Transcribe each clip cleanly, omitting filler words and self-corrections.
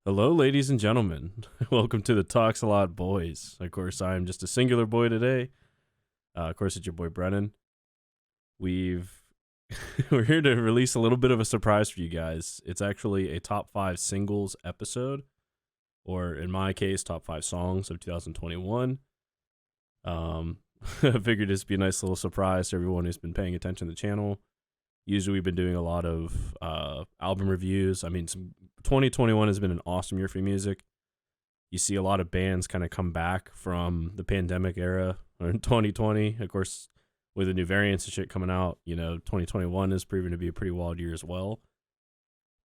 Hello, ladies and gentlemen. Welcome to the Talks a Lot Boys. Of course, I'm just a singular boy today. Of course, it's your boy Brennan. We're here to release a little bit of a surprise for you guys. It's actually a top 5 singles episode, or in my case, top 5 songs of 2021. I figured this would be a nice little surprise to everyone who's been paying attention to the channel. Usually we've been doing a lot of album reviews. 2021 has been an awesome year for music. You see a lot of bands kind of come back from the pandemic era or in 2020. Of course, with the new variants and shit coming out, 2021 has proven to be a pretty wild year as well.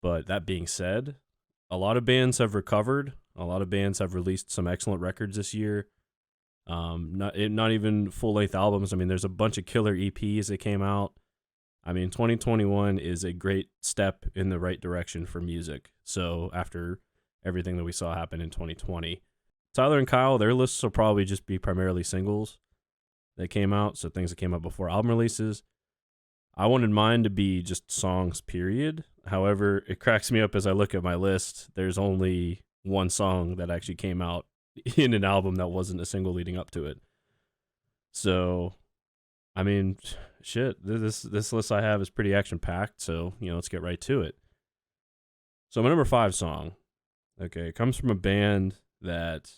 But that being said, a lot of bands have recovered. A lot of bands have released some excellent records this year. Not even full-length albums. There's a bunch of killer EPs that came out. 2021 is a great step in the right direction for music. So after everything that we saw happen in 2020, Tyler and Kyle, their lists will probably just be primarily singles that came out. So things that came out before album releases. I wanted mine to be just songs, period. However, it cracks me up as I look at my list. There's only one song that actually came out in an album that wasn't a single leading up to it. So, shit, this list I have is pretty action-packed, so, let's get right to it. So my number 5 song, okay, it comes from a band that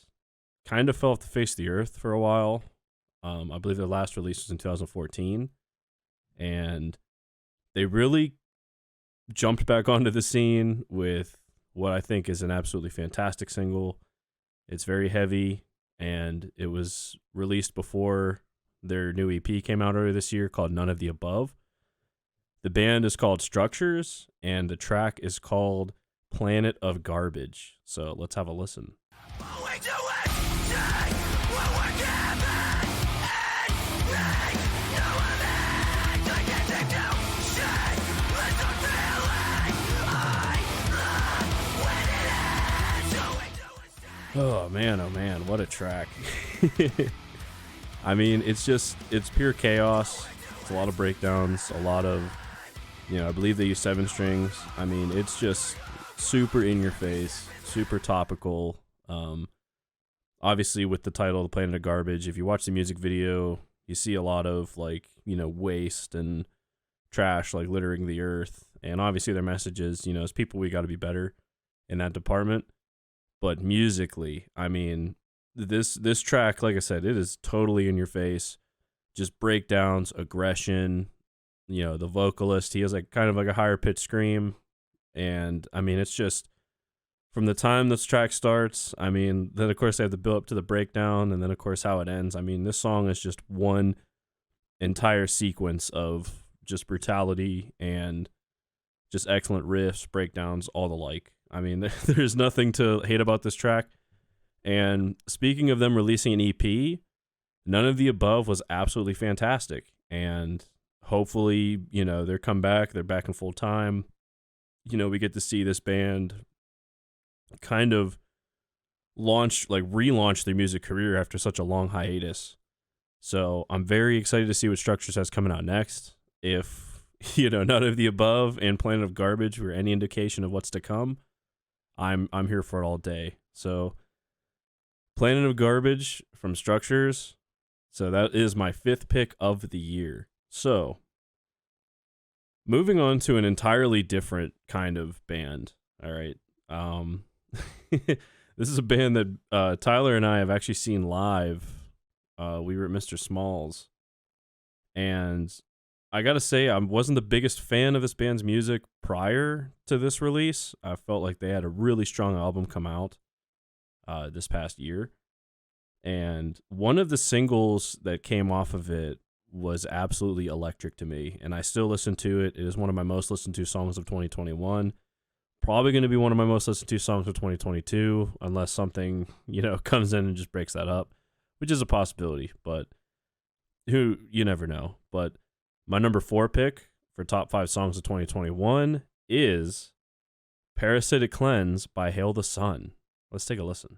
kind of fell off the face of the earth for a while. I believe their last release was in 2014, and they really jumped back onto the scene with what I think is an absolutely fantastic single. It's very heavy, and it was released before their new EP came out earlier this year called None of the Above. The band is called Structures, and the track is called Planet of Garbage. So let's have a listen. Oh man, what a track. It's pure chaos. It's a lot of breakdowns, a lot of, I believe they use 7 strings. It's just super in your face, super topical. Obviously with the title, The Planet of Garbage, if you watch the music video, you see a lot of waste and trash, littering the earth. And obviously their message is, as people, we got to be better in that department. But musically, this track, like I said, it is totally in your face. Just breakdowns, aggression. The vocalist, he has kind of a higher pitched scream. And it's just from the time this track starts, then of course they have the build up to the breakdown, and then of course how it ends. This song is just one entire sequence of just brutality and just excellent riffs, breakdowns, all the like. There's nothing to hate about this track. And speaking of them releasing an EP, None of the Above was absolutely fantastic. And hopefully, they're come back, they're back in full time. We get to see this band kind of relaunch their music career after such a long hiatus. So I'm very excited to see what Structures has coming out next. If, None of the Above and Planet of Garbage were any indication of what's to come, I'm here for it all day. So Planet of Garbage from Structures. So that is my 5th pick of the year. So moving on to an entirely different kind of band. All right. This is a band that Tyler and I have actually seen live. We were at Mr. Small's, and I gotta say, I wasn't the biggest fan of this band's music prior to this release. I felt like they had a really strong album come out this past year. And one of the singles that came off of it was absolutely electric to me. And I still listen to it. It is one of my most listened to songs of 2021. Probably going to be one of my most listened to songs of 2022, unless something, comes in and just breaks that up, which is a possibility. But you never know. But my number 4 pick for top 5 songs of 2021 is Parasitic Cleanse by Hail the Sun. Let's take a listen.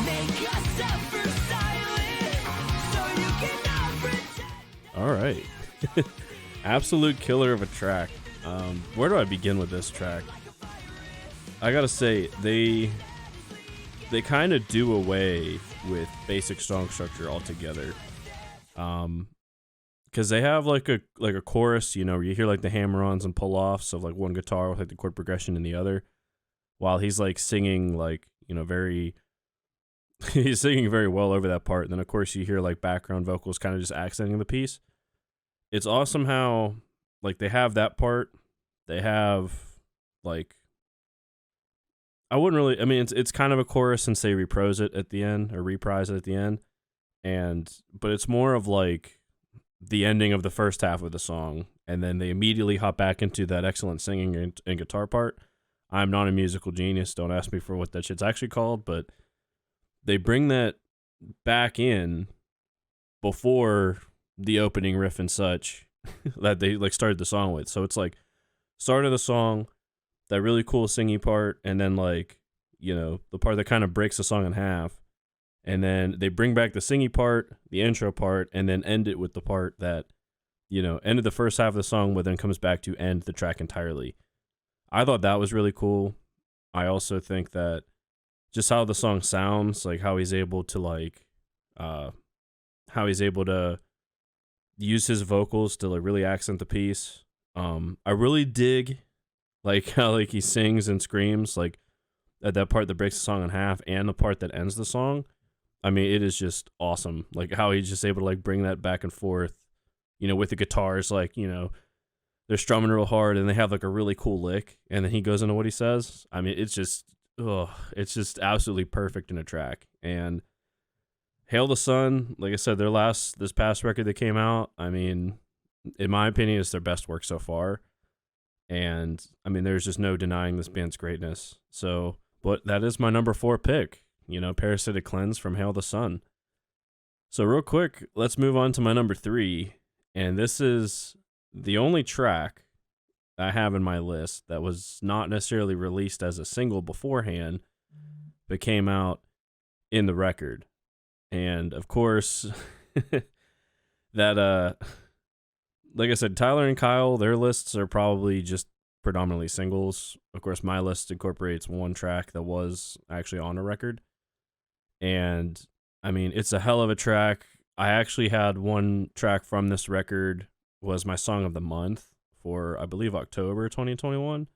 Make us suffer silent so you cannot All right. Absolute killer of a track. Where do I begin with this track? I gotta say, they kind of do away with basic song structure altogether. Because they have like a chorus, you know, where you hear like the hammer-ons and pull-offs of like one guitar with like the chord progression in the other, while he's like singing like, you know, he's singing very well over that part. And then of course you hear like background vocals kind of just accenting the piece. It's awesome how like they have that part. They have like, I wouldn't really, I mean, it's kind of a chorus since they reprise it at the end. But it's more of like the ending of the first half of the song, and then they immediately hop back into that excellent singing and guitar part. I'm not a musical genius. Don't ask me for what that shit's actually called, but they bring that back in before the opening riff and such that they like started the song with. So it's like start of the song, that really cool singing part, and then like, you know, the part that kind of breaks the song in half. And then they bring back the singing part, the intro part, and then end it with the part that, you know, ended the first half of the song, but then comes back to end the track entirely. I thought that was really cool. I also think that just how the song sounds, like how he's able to use his vocals to like really accent the piece. I really dig like how like he sings and screams like at that part that breaks the song in half and the part that ends the song. I mean, it is just awesome. Like how he's just able to like bring that back and forth, you know, with the guitars, like, you know, they're strumming real hard and they have like a really cool lick and then he goes into what he says. I mean, it's just absolutely perfect in a track. And Hail the Sun, like I said, this past record that came out, I mean, in my opinion, it's their best work so far. And I mean, there's just no denying this band's greatness. So, but that is my number 4 pick. You know, Parasitic Cleanse from Hail the Sun. So real quick, let's move on to my number 3. And this is the only track I have in my list that was not necessarily released as a single beforehand, but came out in the record. And of course, that, like I said, Tyler and Kyle, their lists are probably just predominantly singles. Of course, my list incorporates one track that was actually on a record. And I mean, it's a hell of a track. I actually had one track from this record was my song of the month for, I believe, October 2021.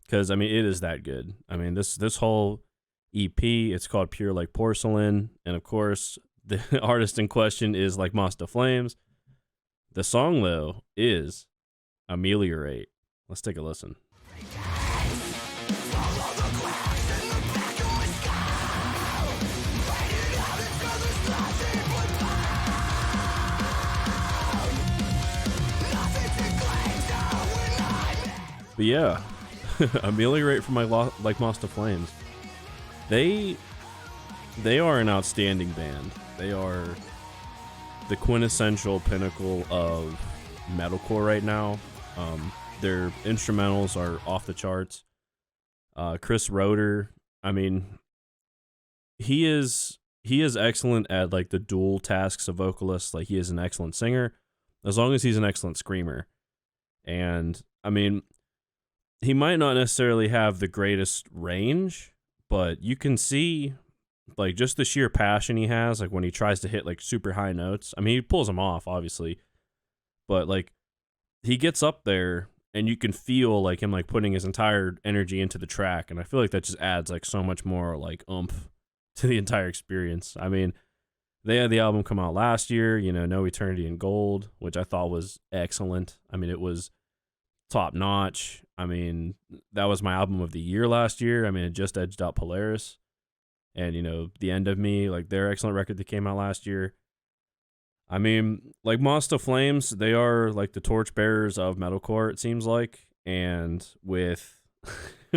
Because I mean, it is that good. I mean, this whole EP, it's called Pure Like Porcelain, and of course, the artist in question is Like Moss to Flames. The song though is Ameliorate. Let's take a listen. But yeah, Ameliorate from Like Moss to Flames. They are an outstanding band. They are the quintessential pinnacle of metalcore right now. Their instrumentals are off the charts. Chris Roeder, I mean, he is excellent at like the dual tasks of vocalists. Like he is an excellent singer, as long as he's an excellent screamer. And I mean, he might not necessarily have the greatest range, but you can see like just the sheer passion he has, like when he tries to hit like super high notes. I mean, he pulls them off, obviously, but like he gets up there and you can feel like him like putting his entire energy into the track. And I feel like that just adds like so much more like oomph to the entire experience. I mean, they had the album come out last year, you know, No Eternity in Gold, which I thought was excellent. I mean, it was top notch. I mean, that was my album of the year last year. I mean, it just edged out Polaris and, you know, The End of Me, like their excellent record that came out last year. I mean, like Moss to Flames, they are like the torchbearers of metalcore, it seems like. And with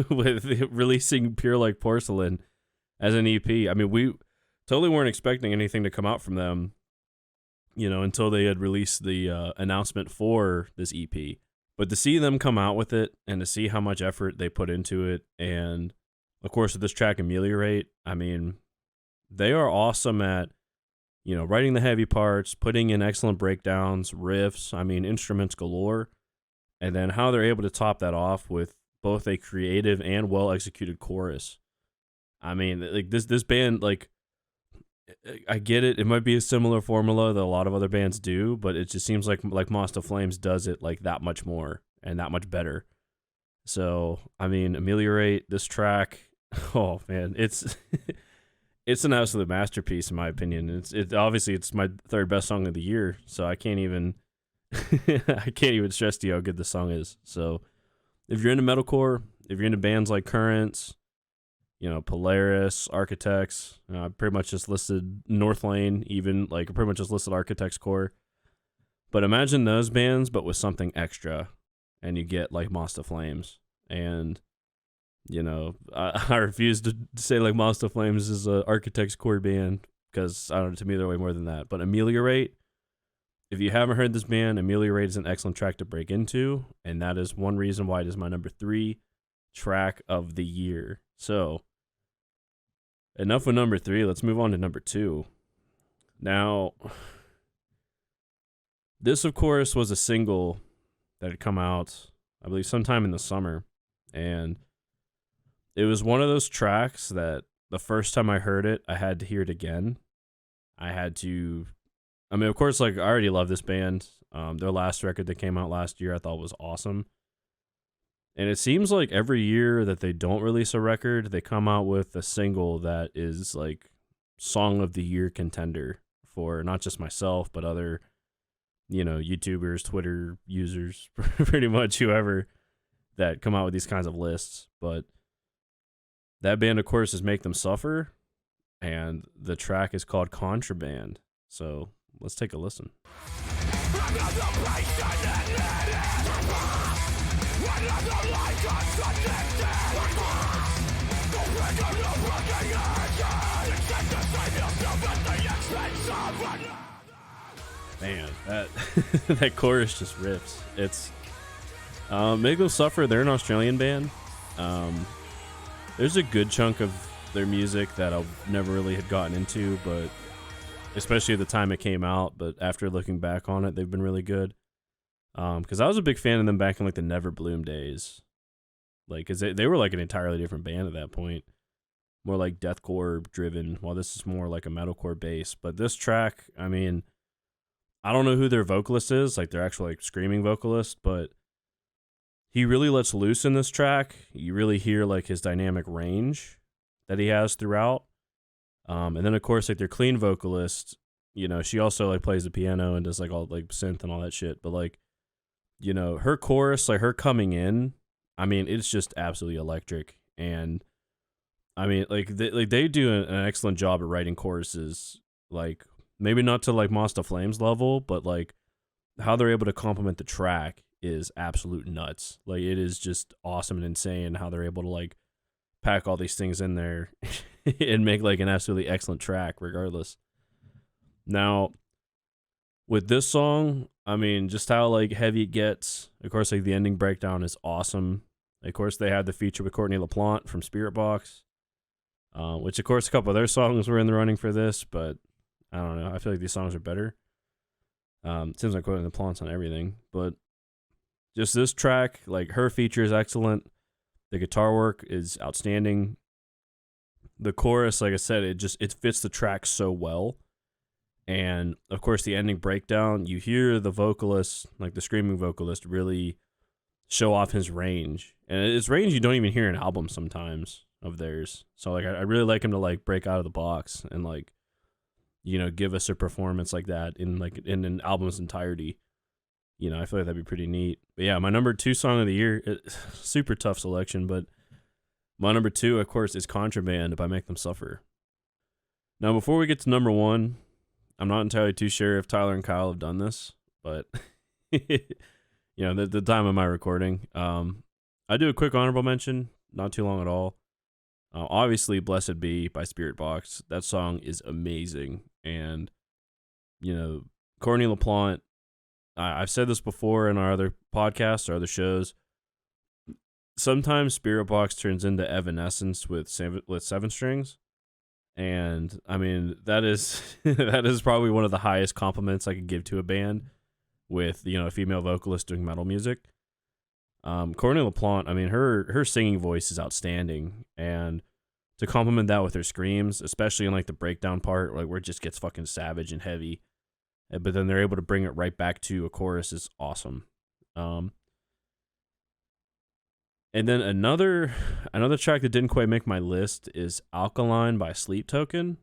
with releasing Pure Like Porcelain as an EP, I mean, we totally weren't expecting anything to come out from them, you know, until they had released the announcement for this EP. But to see them come out with it and to see how much effort they put into it, and of course with this track Ameliorate, I mean, they are awesome at writing the heavy parts, putting in excellent breakdowns, riffs, instruments galore, and then how they're able to top that off with both a creative and well-executed chorus. Like this band, like, I get it. It might be a similar formula that a lot of other bands do, but it just seems like Moss to Flames does it like that much more and that much better. So, Ameliorate, this track, oh man, it's it's an absolute masterpiece in my opinion. Obviously it's my third best song of the year, so I can't even I can't even stress to you how good the song is. So, if you're into metalcore, if you're into bands like Currents, Polaris, Architects, I pretty much just listed North Lane, even, like, I pretty much just listed Architects Core. But imagine those bands, but with something extra, and you get, like, Moss to Flames. And, I refuse to say, like, Moss to Flames is an Architects Core band, because, I don't know, to me, they're way more than that. But Ameliorate, if you haven't heard this band, Ameliorate is an excellent track to break into, and that is one reason why it is my number 3 track of the year. So, enough with number 3. Let's move on to number 2. Now, this, of course, was a single that had come out, I believe, sometime in the summer. And it was one of those tracks that the first time I heard it, I had to hear it again. I had to... of course, like, I already love this band. Their last record that came out last year I thought was awesome. And it seems like every year that they don't release a record, they come out with a single that is like song of the year contender for not just myself, but other, YouTubers, Twitter users, pretty much whoever that come out with these kinds of lists. But that band, of course, is Make Them Suffer. And the track is called Contraband. So let's take a listen. Man, that chorus just rips. It's Make Them Suffer. They're an Australian band. There's a good chunk of their music that I never really had gotten into, but especially at the time it came out. But after looking back on it, they've been really good. Because I was a big fan of them back in like the Never Bloom days, like, cause they were like an entirely different band at that point, more like deathcore driven, while this is more like a metalcore base. But this track, I don't know who their vocalist is, like their actual like screaming vocalist, but he really lets loose in this track. You really hear like his dynamic range that he has throughout. And then of course like their clean vocalist, she also like plays the piano and does like all like synth and all that shit, but like, her chorus, like her coming in, it's just absolutely electric. And they do an excellent job at writing choruses, like maybe not to like Moss to Flames level, but like how they're able to complement the track is absolute nuts. Like, it is just awesome and insane how they're able to like pack all these things in there and make like an absolutely excellent track regardless. Now, with this song, just how like heavy it gets. Of course, like the ending breakdown is awesome. Of course, they had the feature with Courtney LaPlante from Spirit Box, which of course a couple of their songs were in the running for this, but I don't know. I feel like these songs are better. It seems like Courtney LaPlante's on everything, but just this track, like her feature is excellent. The guitar work is outstanding. The chorus, like I said, it fits the track so well. And of course, the ending breakdown, you hear the vocalist, like the screaming vocalist, really show off his range. And it's range you don't even hear in albums sometimes of theirs. So like, I really like him to like break out of the box and like, give us a performance like that in an album's entirety. I feel like that'd be pretty neat. But yeah, my number 2 song of the year, super tough selection, but my number 2, of course, is Contraband by Make Them Suffer. Now, before we get to number 1, I'm not entirely too sure if Tyler and Kyle have done this, but the time of my recording, I do a quick honorable mention, not too long at all. Obviously, Blessed Be by Spirit Box. That song is amazing. And, Courtney LaPlante, I've said this before in our other podcasts or other shows. Sometimes Spirit Box turns into Evanescence with 7 strings. And I mean, that is that is probably one of the highest compliments I could give to a band with, a female vocalist doing metal music. Courtney LaPlante, I mean, her singing voice is outstanding, and to complement that with her screams, especially in like the breakdown part, like where it just gets fucking savage and heavy, but then they're able to bring it right back to a chorus is awesome. And then another track that didn't quite make my list is Alkaline by Sleep Token.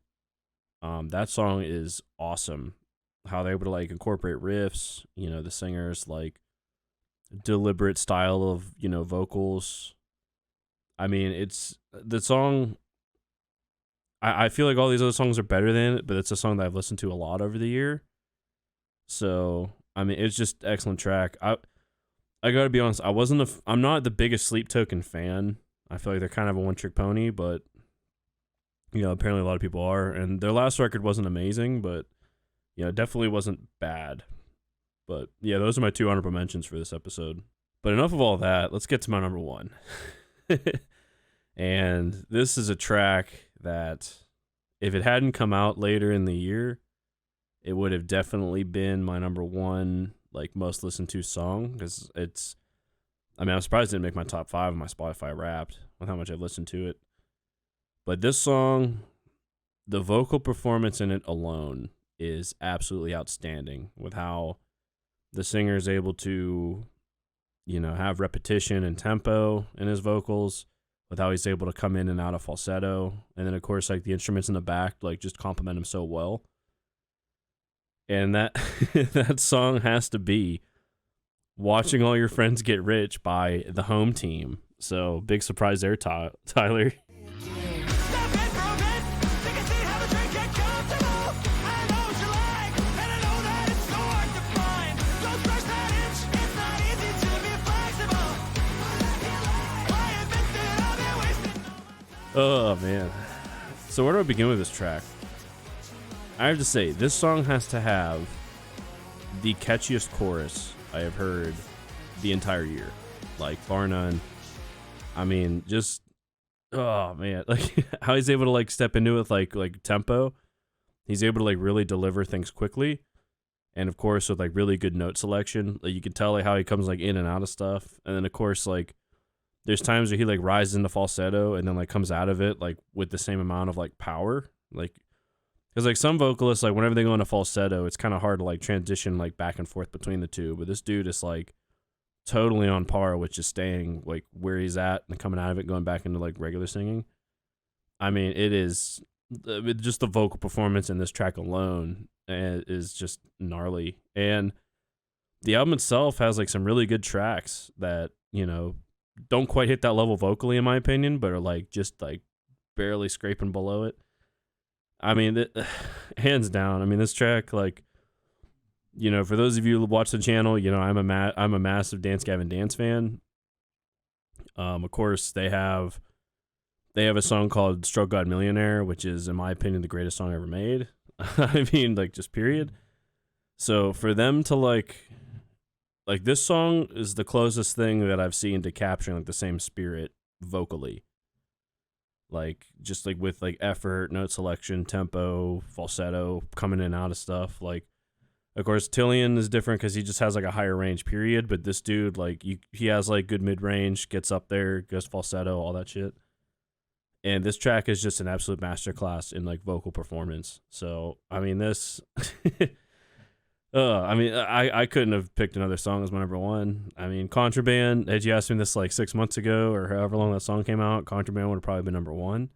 That song is awesome. How they're able to like incorporate riffs, the singer's like deliberate style of, vocals. I mean, it's the song. I feel like all these other songs are better than it, but it's a song that I've listened to a lot over the year. So, I mean, it's just excellent track. I gotta be honest, I'm not the biggest Sleep Token fan. I feel like they're kind of a one-trick pony, but, apparently a lot of people are. And their last record wasn't amazing, but, it definitely wasn't bad. But, yeah, those are my 2 honorable mentions for this episode. But enough of all that, let's get to my number 1. And this is a track that, if it hadn't come out later in the year, it would have definitely been my number 1 like most listened to song, because I'm surprised it didn't make my top 5 of my Spotify Wrapped with how much I've listened to it. But this song, the vocal performance in it alone is absolutely outstanding, with how the singer is able to, have repetition and tempo in his vocals, with how he's able to come in and out of falsetto, and then of course like the instruments in the back like just complement him so well. And that that song has to be Watching All Your Friends Get Rich by the Home Team. So big surprise there, Tyler. Oh, man. So where do I begin with this track? I have to say, this song has to have the catchiest chorus I have heard the entire year. Like, bar none. I mean, just, oh, man. Like, how he's able to, like, step into it with, like tempo. He's able to, like, really deliver things quickly. And, of course, with, like, really good note selection. Like, you can tell, like, how he comes, like, in and out of stuff. And then, of course, like, there's times where he, like, rises into falsetto and then, like, comes out of it, like, with the same amount of, like, power. Like, because, like, some vocalists, like, whenever they go into falsetto, it's kind of hard to, like, transition, like, back and forth between the two. But this dude is, like, totally on par with just staying, like, where he's at and coming out of it, going back into, like, regular singing. I mean, it is just the vocal performance in this track alone is just gnarly. And the album itself has, like, some really good tracks that, don't quite hit that level vocally, in my opinion, but are, like, just, like, barely scraping below it. I mean, hands down. I mean, this track, like, for those of you who watch the channel, I'm a massive Dance Gavin Dance fan. Of course, they have a song called "Stroke God Millionaire," which is, in my opinion, the greatest song ever made. I mean, like, just period. So for them to like this song is the closest thing that I've seen to capturing like the same spirit vocally. Like, just like with like effort, note selection, tempo, falsetto, coming in and out of stuff. Like, of course, Tillian is different because he just has like a higher range period. But this dude, like, he has like good mid range, gets up there, goes falsetto, all that shit. And this track is just an absolute masterclass in like vocal performance. So, I mean, this, I couldn't have picked another song as my number 1. I mean, Contraband, had you asked me this like 6 months ago or however long that song came out, Contraband would have probably been number 1.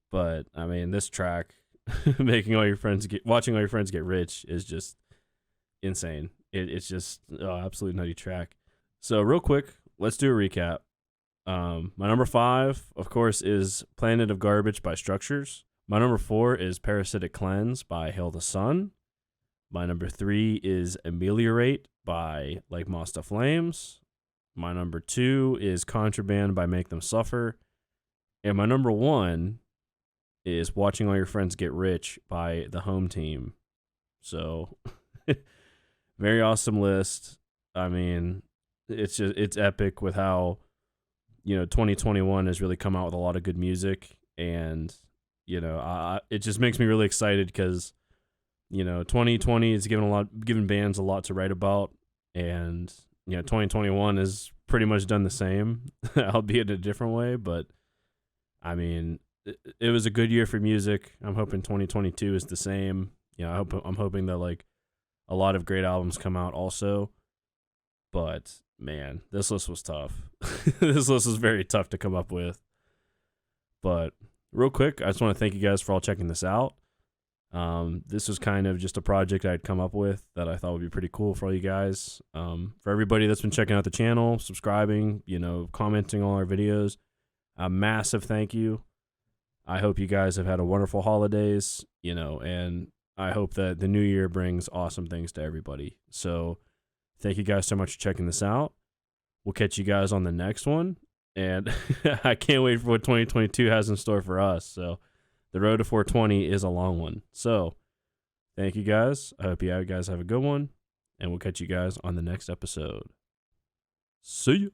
But I mean, this track, watching all your friends get rich, is just insane. It's just absolute nutty track. So real quick, let's do a recap. My number 5, of course, is Planet of Garbage by Structures. My number 4 is Parasitic Cleanse by Hail the Sun. My number 3 is Ameliorate by Like Moss to Flames. My number 2 is Contraband by Make Them Suffer. And my number 1 is Watching All Your Friends Get Rich by the Home Team. So, very awesome list. I mean, it's epic with how, 2021 has really come out with a lot of good music. And, it just makes me really excited because 2020 is giving bands a lot to write about, and 2021 is pretty much done the same, albeit in a different way. But I mean, it was a good year for music. I'm hoping 2022 is the same. I'm hoping that like a lot of great albums come out also. But man, this list was tough. This list was very tough to come up with. But real quick, I just want to thank you guys for all checking this out. This was kind of just a project I'd come up with that I thought would be pretty cool for all you guys. For everybody that's been checking out the channel, subscribing, commenting on our videos, a massive thank you. I hope you guys have had a wonderful holidays, and I hope that the new year brings awesome things to everybody. So thank you guys so much for checking this out. We'll catch you guys on the next one. And I can't wait for what 2022 has in store for us. So the road to 420 is a long one. So thank you guys. I hope you guys have a good one. And we'll catch you guys on the next episode. See ya.